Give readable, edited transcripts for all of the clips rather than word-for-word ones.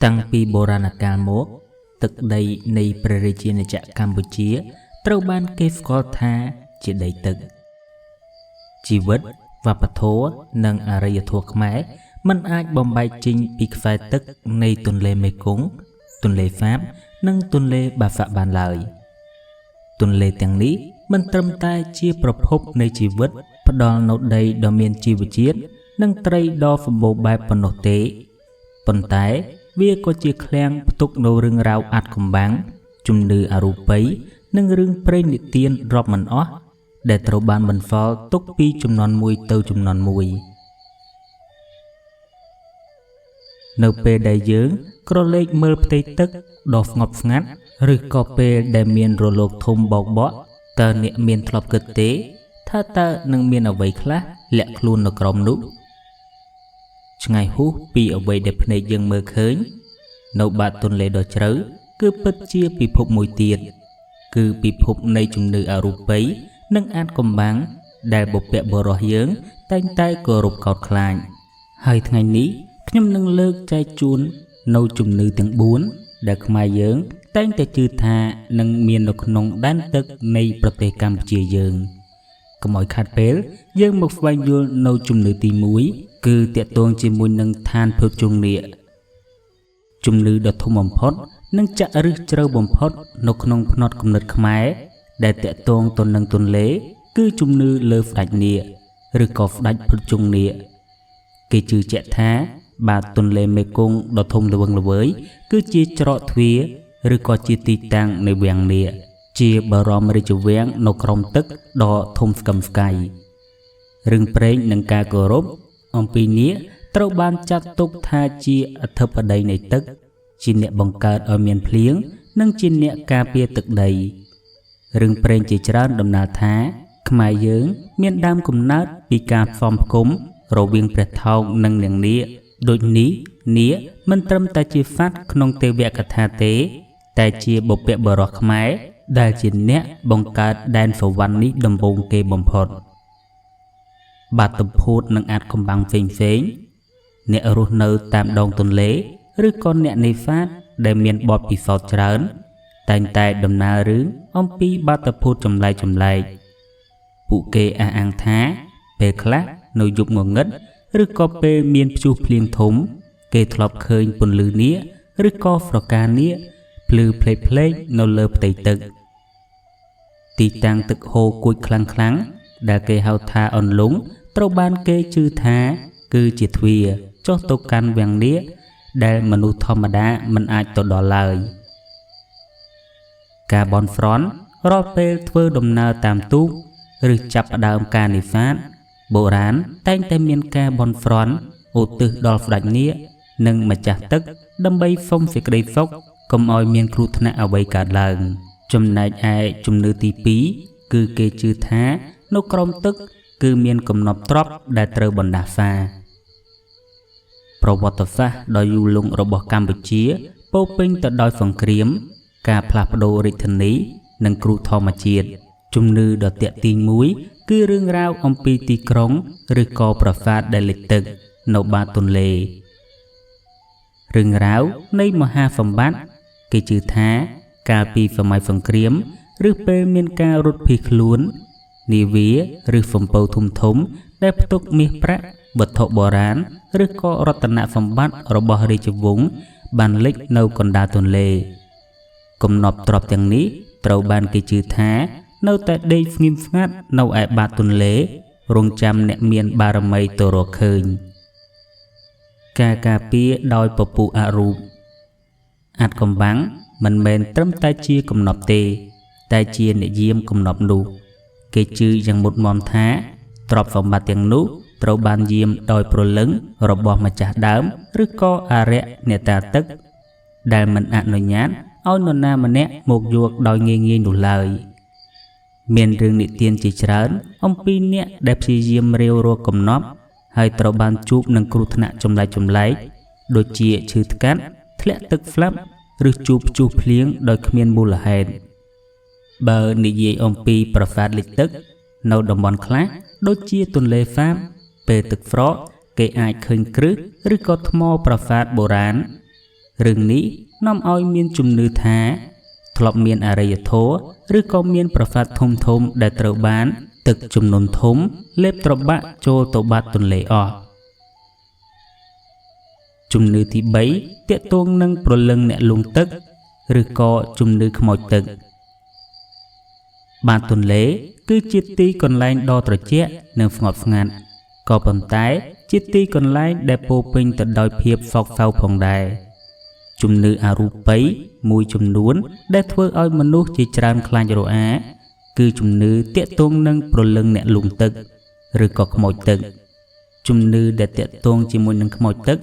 តាំងពីបុរាណកាលមកទឹកដីនៃព្រះរាជាណាចក្រកម្ពុជាត្រូវបានគេស្គាល់ថាជាដីទឹកជីវិតវប្បធម៌និងអរិយធម៌ខ្មែរមិនអាចបំបែកចេញពីខ្សែទឹកនៃទន្លេមេគង្គទន្លេសាបនិងទន្លេបាសាក់បានឡើយទន្លេទាំងនេះមិនត្រឹមតែជាប្រភពនៃជីវិតផ្ដល់នូវដីដ៏មានជីវជាតិនិងត្រីដ៏សម្បូរបែបប៉ុណ្ណោះទេប៉ុន្តែវាក៏ជាឃ្លាំងផ្ទុកនូវរឿងរ៉ាវអាថ៌កំបាំងជំនឿអរូបីនិងរឿងព្រេងនិទានរាប់មិនអស់ដែលត្រូវបានបន្សល់ទុកពីជំនាន់មួយទៅជំនាន់មួយនៅពេលដែលយើងក្រឡេកមើលផ្ទៃទឹកដ៏ស្ងប់ស្ងាត់ឬក៏ពេលដែលមានរលកធំបោកបក់តើអ្នកមានធ្លាប់គិតទេថាតើនឹងមានអ្វីខ្លះលាក់ខ្លួននៅក្រោមនោះឆ្ងាយហួសពីអ្វីដែលភ្នែកយើងមើលឃើញនៅបាតទន្លេដ៏ជ្រៅគឺពិតជាពិភពមួយទៀតគឺពិភពនៃជំនឿអរូបីនិងអាថ៌កំបាំងដែលបុព្វបុរសយើងតែងតែគោរពកោតខ្លាចហើយថ្ងៃនេះខ្ញុំនឹងលើកចែកជូននៅជំនឿទាំង4ដែលខ្មែរយើងតែងតែជឿថានឹងមាននៅក្នុងដែនទឹកនៃប្រទេសកម្ពុជាយើងកុំឲ្យខាតពេលយើងមកស្វែងយល់នៅជំនឿទី1គឺតាក់ទងជាមួយនឹងឋានភពជង្នាកជំនឿដ៏ធំបំផុតនិងចាក់ឫសជ្រៅបំផុតនៅក្នុងផ្នត់គំនិតខ្មែរដែលតាក់ទងទៅនឹងទន្លេគឺជំនឿលើស្ដេចនាគឬក៏ស្ដេចភពជង្នាកគេជឿជាក់ថាបាតទន្លេមេគង្គដ៏ធំល្វឹងល្វើយគឺជាច្រកទ្វារឬក៏ជាទីតាំងនៃវាំងនាគជាបរមរាជវាំងនៅក្រោមទឹកដ៏ធំស្កឹមស្កៃរឿងព្រេងនិងការគោរពអំពីនាគត្រូវបានចាត់ទុកថាជាអធិបតីនៃទឹកជាអ្នកបង្កើតឲ្យមានភ្លៀងនិងជាអ្នកការពារទឹកដីរឿងព្រេងជាច្រើនដំណាលថាខ្មែរយើងមានដើមកំណើតពីការផ្សំផ្គុំរវាងព្រះថោងនិងនាងនាគដូចនេះនាគមិនត្រឹមតែជាសត្វក្នុងទេវកថាទេតែជាបុព្វបុរសខ្មែរដែលជាអ្នកបង្កើតដែនសវណ្ណនេះដំបូងគេបំផុតបាតុភូតនិងអាថ៌កំបាំងផ្សេងៗអ្នករស់នៅតាមដងទន្លេឬក៏អ្នកនេសាទដែលមានបទពិសោធន៍ច្រើនតែងតែដំណើររឿងអំពីបាតុភូតចម្លែកពួកគេអះអាងថាពេលខ្លះនៅយប់ងងឹតឬក៏ពេលមានព្យុះភ្លៀងធំគេធ្លាប់ឃើញពន្លឺនាគឬក៏ស្រកានាគភ្លឺផ្លេកៗនៅលើផ្ទៃទឹកទីតាំងទឹកហូរគួចខ្លាំងៗដែលគេហៅថាអន្លង់ត្រូវបានគេជឿថាគឺជាទ្វារចុះទៅកាន់វាំងនាគដែលមនុស្សធម្មតាមិនអាចទៅដល់ឡើយការបន់ស្រន់រាល់ពេលធ្វើដំណើរតាមទូកឬចាប់ផ្ដើមការនេសាទបុរាណតែងតែមានការបន់ស្រន់ឧទ្ទិសដល់ស្ដេចនាគនិងម្ចាស់ទឹកដើម្បីសុំសេចក្តីសុខកុំឲ្យមានគ្រោះថ្នាក់អ្វីកើតឡើងចំណែកឯជំនឿទី2គឺគេជឿថានៅក្រោមទឹកគឺមានកំណប់ទ្រព្យដែលត្រូវបណ្ដាសាប្រវត្តិសាស្ត្រដ៏យូរលង់របស់កម្ពុជាពោរពេញទៅដោយសង្គ្រាមការផ្លាស់ប្ដូររាជធានីនិងគ្រោះធម្មជាតិជំនឿដ៏ទាក់ទាញមួយគឺរឿងរ៉ាវអំពីទីក្រុងឬក៏ប្រាសាទដែលលិចទឹកនៅបាតទន្លេរឿងរ៉ាវនៃមហាសម្បត្តិគេជឿថាកាលពីសម័យសង្គ្រាមឬពេលមានការរត់ភៀសខ្លួននាវាឬសំពៅធំដែលផ្ទុកមាសប្រាក់វត្ថុបុរាណឬក៏រតនសម្បត្តិរបស់រាជវង្សបានលិចនៅកណ្ដាលទន្លេកំណប់ទ្រព្យទាំងនេះត្រូវបានគេជឿថានៅតែដេកស្ងៀមស្ងាត់នៅឯបាតទន្លេរងចាំអ្នកមានបារមីទៅរកឃើញការការពារដោយពពុះអរូបអាថ៌កំបាំងមិនមែនត្រឹមតែជាកំណប់ទេតែជាអ្នកយាមកំណប់នោះគេជឿយ៉ាងមុតមមថាទ្រព្យសម្បត្តិទាំងនោះត្រូវបានយាមដោយព្រលឹងរបស់ម្ចាស់ដើមឬក៏អារក្សអ្នកតាទឹកដែលមិនអនុញ្ញាតឲ្យនរណាម្នាក់មកយកដោយងាយៗនោះឡើយមានរឿងនិទានជាច្រើនអំពីអ្នកដែលព្យាយាមរាវរកកំណប់ហើយត្រូវបានជួបនឹងគ្រោះថ្នាក់ចម្លែកដូចជាឈឺថ្កាត់ធ្លាក់ទឹកស្លាប់ឬជួបព្យុះភ្លៀងដោយគ្មានមូលហេតុបើនិយាយអំពីប្រាសាទលិចទឹកនៅតំបន់ខ្លះដូចជាទន្លេសាបពេលទឹកស្រកគេអាចឃើញគ្រឹះឬក៏ថ្មប្រាសាទបុរាណ Rừng ní nóm oi miên chùm nư thá Thọp miên à rây thô Rư có miênប្រផាត់ធំធំដែលត្រូវបានទឹកជំនន់ធំលេបត្របាក់ចូលទៅបាតទន្លេអស់ជំនឿទី3ទាក់ទងនឹងព្រលឹងអ្នកលង់ទឹកឬក៏ជំនឿខ្មោចទឹកបាតទន្លេគឺជាទីកន្លែងដ៏ត្រជាក់និងស្ងប់ស្ងាត់ក៏ប៉ុន្តែជាទីកន្លែងដែលពោពេញទៅដោយភាពសោកសៅផងដែរជំនឿអរូបីមួយចំនួនដែលធ្វើឲ្យមនុស្សជាច្រើនខ្លាចរអាគឺជំនឿទាក់ទងនឹងព្រលឹងអ្នកលង់ទឹកឬក៏ខ្មោចទឹកជំនឿដែលទាក់ទងជាមួយនឹងខ្មោចទឹក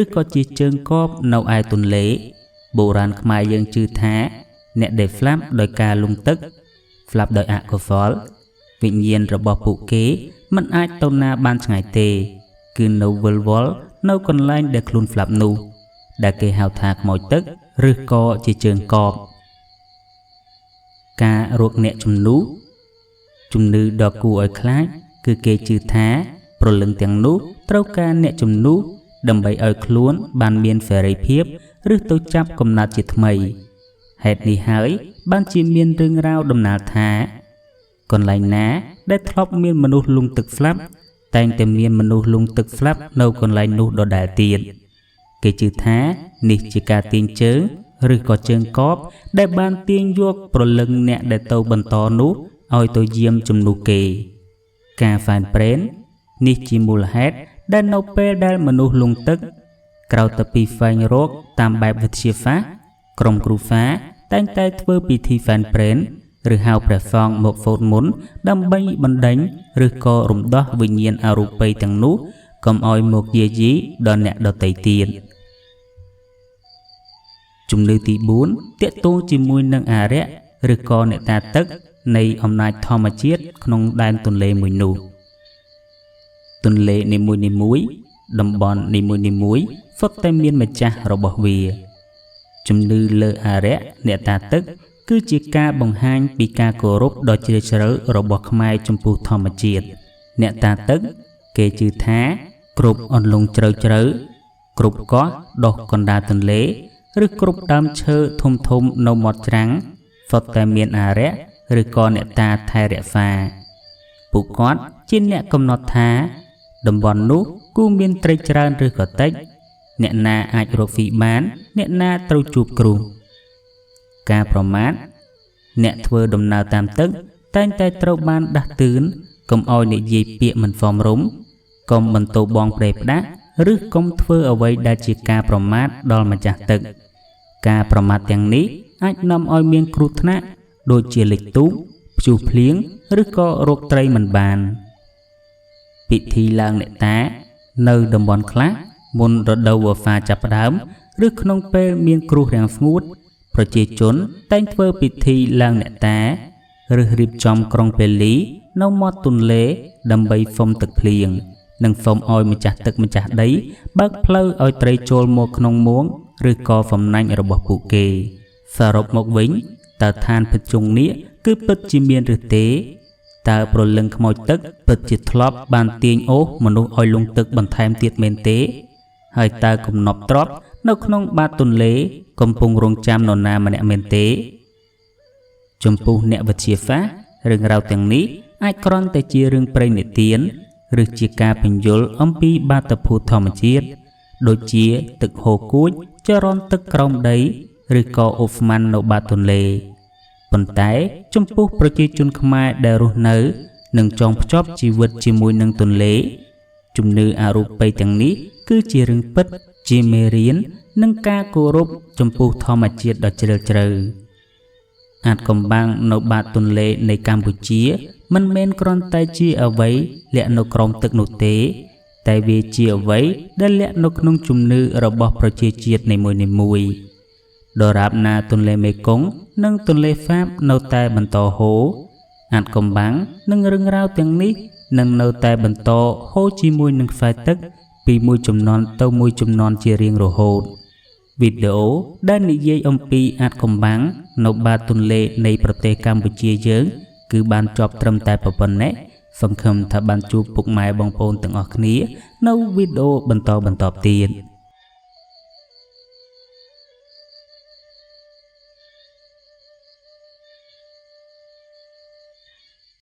ឬក៏ជាជើងកបនៅឯទន្លេបុរាណខ្មែរយើងជឿថាអ្នកដែលស្លាប់ដោយការលង់ទឹកស្លាប់ដោយអកុសលវិញ្ញាណរបស់ពួកគេមិនអាចទៅណាបានឆ្ងាយទេគឺនៅវិលវល់នៅកន្លែងដែលខ្លួនស្លាប់នោះដែលគេហៅថាខ្មោចទឹកឬក៏ជាជើងកបការរកអ្នកជំនឿដ៏គួរឲ្យខ្លាចគឺគេជឿថាព្រលឹងទាំងនោះត្រូវការអ្នកជំនួសដើម្បីឲ្យខ្លួនបានមានសេរីភាពឬទៅចាប់កំណត់ជាថ្មីហេតុនេះហើយបានជាមានរឿងរ៉ាវដំណាលថាកន្លែងណាដែលធ្លាប់មានមនុស្សលង់ទឹកស្លាប់តែងតែមានមនុស្សលង់ទឹកស្លាប់នៅកន្លែងនោះដដែលទៀតគេជឿថានេះជាការទាញជើងឬក៏ជើងកបដែលបានទាញយកព្រលឹងអ្នកដែលទៅបន្តនោះឲ្យទៅយាមជំនួសគេការហ្វែនព្រេននេះជាមូលហេតុដែលនៅពេលដែលមនុស្សលង់ទឹកក្រៅទៅពីស្វែងរកតាមបែបវិទ្យាសាស្ត្រក្រុមគ្រូសាតែងតែធ្វើពិធីហ្វែនព្រេនឬហៅព្រះសង្ឃមកសូត្រមន្តដើម្បីបណ្ដេញឬក៏រំដោះវិញ្ញាណអរូបីទាំងនោះកុំឲ្យមកយាយីដល់អ្នកដទៃទៀតជំនឿទី4ទាក់ទងជាមួយនឹងអារក្សឬក៏អ្នកតាទឹកនៃអំណាចធម្មជាតិក្នុងដែនទន្លេមួយនោះទន្លេនីមួយៗតំបន់នីមួយៗសុទ្ធតែមានម្ចាស់របស់វាជំនឿលើអារក្សអ្នកតាទឹកគឺជាការបង្ហាញពីការគោរពដ៏ជ្រាលជ្រៅរបស់ខ្មែរចំពោះធម្មជាតិអ្នកតាទឹកគេជឿថាគ្រប់អន្លង់ជ្រៅគ្រប់កោះដុះកណ្ដាលទន្លេឬគ្រប់ដើមឈើធំនៅមាត់ច្រាំងសុទ្ធតែមានអារក្សឬក៏អ្នកតាថែរក្សាពួកគាត់ជាអ្នកកំណត់ថាតំបន់នោះគួរមានត្រីច្រើនឬក៏តិចអ្នកណាអាចរកស៊ីបានអ្នកណាត្រូវជួបគ្រោះការប្រមាថអ្នកធ្វើដំណើរតាមទឹកតែងតែត្រូវបានដាស់តឿនកុំឲ្យនិយាយពាក្យមិនសមរម្យកុំបន្ទោបងប្រេផ្ដាស់ឬកុំធ្វើអ្វីដែលជាការប្រមាថដល់ម្ចាស់ទឹកការប្រមាថទាំងនេះអាចនាំឲ្យមានគ្រោះថ្នាក់ដូចជាលិចទូកព្យុះភ្លៀងឬក៏រកត្រីមិនបានពិធីឡើងអ្នកតានៅតំបន់ខ្លះមុនរដូវវស្សាចាប់ផ្ដើមឬក្នុងពេលមានគ្រោះរាំងស្ងួតប្រជាជនតែងធ្វើពិធីឡើងអ្នកតាឬរៀបចំក្រុងពេលីនៅមាត់ទន្លេដើម្បីសុំទឹកភ្លៀងនិងសុំឲ្យម្ចាស់ទឹកម្ចាស់ដីបើកផ្លូវឲ្យត្រីចូលមកក្នុងមួងឬក៏សំណាញ់របស់ពួកគេសរុបមកវិញតើឋានភិតជុងនេះគឺពិតជាមានឬទេតើព្រលឹងខ្មោចទឹកពិតជាធ្លាប់បានទាញអូសមនុស្សឲ្យលង់ទឹកបន្ថែមទៀតមែនទេហើយតើគំនប់ទ្រព្យនៅក្នុងបាតទន្លេកំពុងរងចាំនរណាម្នាក់មែនទេចំពោះអ្នកវិទ្យាសាស្ត្ររឿងរ៉ាវទាំងនេះអាចគ្រាន់តែជារឿងព្រេងនិទានឬជាការពន្យល់អំពីបាតុភូតធម្មជាតិដូចជាទឹកហូរគួចចរន្តទឹកក្រោមដីឬក៏អូស្មန်នៅបាតទន្លេប៉ុន្តែចំពោះប្រជាជនខ្មែរដែលរស់នៅនិងចងភ្ជាប់ជីវិតជាមួយនឹងទន្លេជំនឿអរូបីទាំងនេះគឺជារឿងពិតជាមេរៀននិងការគោរពចំពោះធម្មជាតិដ៏ជ្រាលជ្រៅអាចកំបាំងនៅបាតទន្លេនៃកម្ពុជាមិនមែនគ្រាន់តែជាអ្វីលាក់នៅក្រោមទឹកនោះទេតែវាជាអ្វីដែលលាក់នៅក្នុងជំនឿរបស់ប្រជាជាតិនីមួយៗដរាបណាទន្លេមេគង្គនិងទន្លេសាបនៅតែបន្តហូរអាចកំបាំងនឹងរឿងរ៉ាវទាំងនេះនឹងនៅតែបន្តហូរជាមួយនឹងខ្សែទឹកពីមួយជំនាន់ទៅមួយជំនាន់ជារៀងរហូតវីដេអូដែលនិយាយអំពីអាចកំបាំងនៅបាតទន្លេនៃប្រទេសកម្ពុជាយើងគឺបានចប់ត្រឹមតែប៉ុណ្ណេះសង្ឃឹមថាបានជួបពុកម៉ែបងប្អូនទាំងអស់គ្នានៅវីដេអូបន្តទៀត